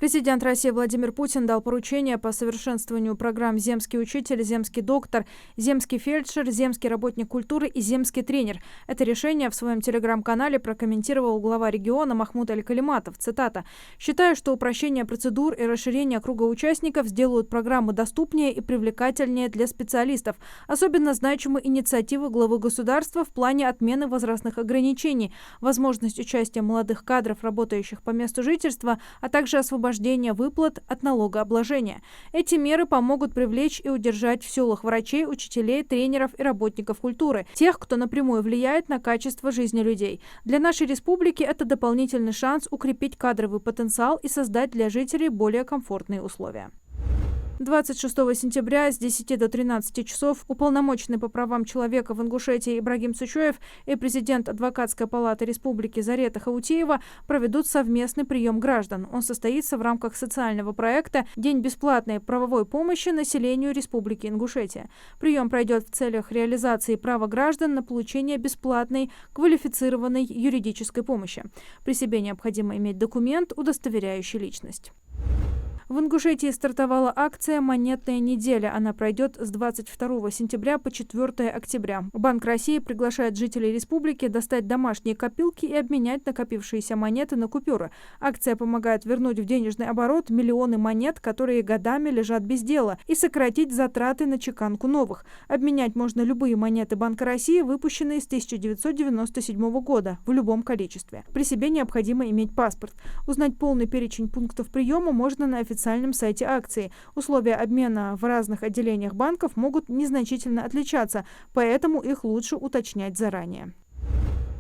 Президент России Владимир Путин дал поручение по совершенствованию программ «Земский учитель», «Земский доктор», «Земский фельдшер», «Земский работник культуры» и «Земский тренер». Это решение в своем телеграм-канале прокомментировал глава региона Махмуд Аль-Калиматов. Цитата. «Считаю, что упрощение процедур и расширение круга участников сделают программы доступнее и привлекательнее для специалистов. Особенно значимы инициативы главы государства в плане отмены возрастных ограничений, возможность участия молодых кадров, работающих по месту жительства, а также освобождение выплат от налогообложения. Эти меры помогут привлечь и удержать в селах врачей, учителей, тренеров и работников культуры, тех, кто напрямую влияет на качество жизни людей. Для нашей республики это дополнительный шанс укрепить кадровый потенциал и создать для жителей более комфортные условия». 26 сентября с 10 до 13 часов уполномоченный по правам человека в Ингушетии Ибрагим Сучоев и президент Адвокатской палаты Республики Зарета Хаутеева проведут совместный прием граждан. Он состоится в рамках социального проекта «День бесплатной правовой помощи населению Республики Ингушетия». Прием пройдет в целях реализации права граждан на получение бесплатной квалифицированной юридической помощи. При себе необходимо иметь документ, удостоверяющий личность. В Ингушетии стартовала акция «Монетная неделя». Она пройдет с 22 сентября по 4 октября. Банк России приглашает жителей республики достать домашние копилки и обменять накопившиеся монеты на купюры. Акция помогает вернуть в денежный оборот миллионы монет, которые годами лежат без дела, и сократить затраты на чеканку новых. Обменять можно любые монеты Банка России, выпущенные с 1997 года, в любом количестве. При себе необходимо иметь паспорт. Узнать полный перечень пунктов приема можно на официальном сайте акции. Условия обмена в разных отделениях банков могут незначительно отличаться, поэтому их лучше уточнять заранее.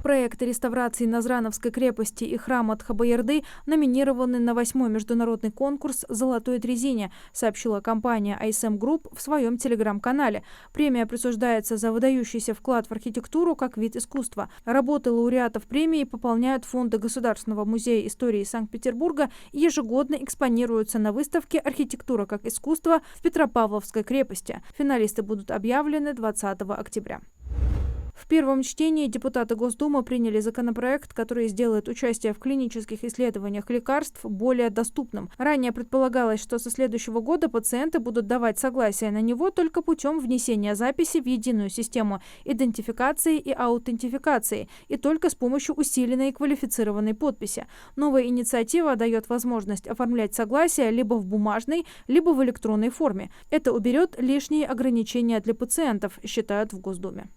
Проекты реставрации Назрановской крепости и храма Тхабаерды номинированы на 8-й международный конкурс «Золотой дрезине», сообщила компания ISM Group в своем телеграм-канале. Премия присуждается за выдающийся вклад в архитектуру как вид искусства. Работы лауреатов премии пополняют фонды Государственного музея истории Санкт-Петербурга и ежегодно экспонируются на выставке «Архитектура как искусство» в Петропавловской крепости. Финалисты будут объявлены 20 октября. В первом чтении депутаты Госдумы приняли законопроект, который сделает участие в клинических исследованиях лекарств более доступным. Ранее предполагалось, что со следующего года пациенты будут давать согласие на него только путем внесения записи в единую систему идентификации и аутентификации и только с помощью усиленной и квалифицированной подписи. Новая инициатива дает возможность оформлять согласие либо в бумажной, либо в электронной форме. Это уберет лишние ограничения для пациентов, считают в Госдуме.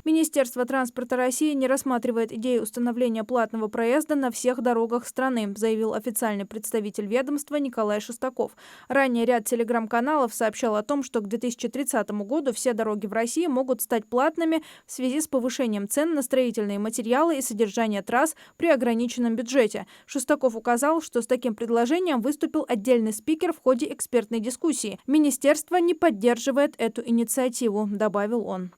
Министерство транспорта России не рассматривает идею установления платного проезда на всех дорогах страны, заявил официальный представитель ведомства Николай Шестаков. Ранее ряд телеграм-каналов сообщал о том, что к 2030 году все дороги в России могут стать платными в связи с повышением цен на строительные материалы и содержание трасс при ограниченном бюджете. Шестаков указал, что с таким предложением выступил отдельный спикер в ходе экспертной дискуссии. Министерство не поддерживает эту инициативу, добавил он.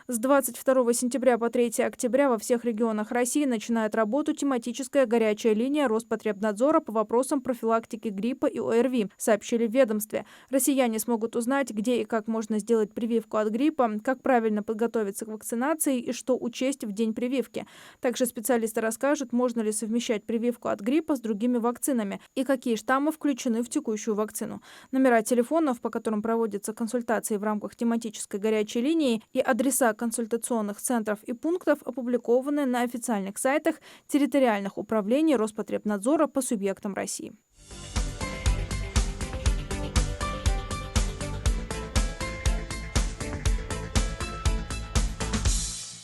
С 22 сентября по 3 октября во всех регионах России начинает работу тематическая горячая линия Роспотребнадзора по вопросам профилактики гриппа и ОРВИ, сообщили в ведомстве. Россияне смогут узнать, где и как можно сделать прививку от гриппа, как правильно подготовиться к вакцинации и что учесть в день прививки. Также специалисты расскажут, можно ли совмещать прививку от гриппа с другими вакцинами и какие штаммы включены в текущую вакцину. Номера телефонов, по которым проводятся консультации в рамках тематической горячей линии, и адреса консультационных центров и пунктов опубликованы на официальных сайтах территориальных управлений Роспотребнадзора по субъектам России.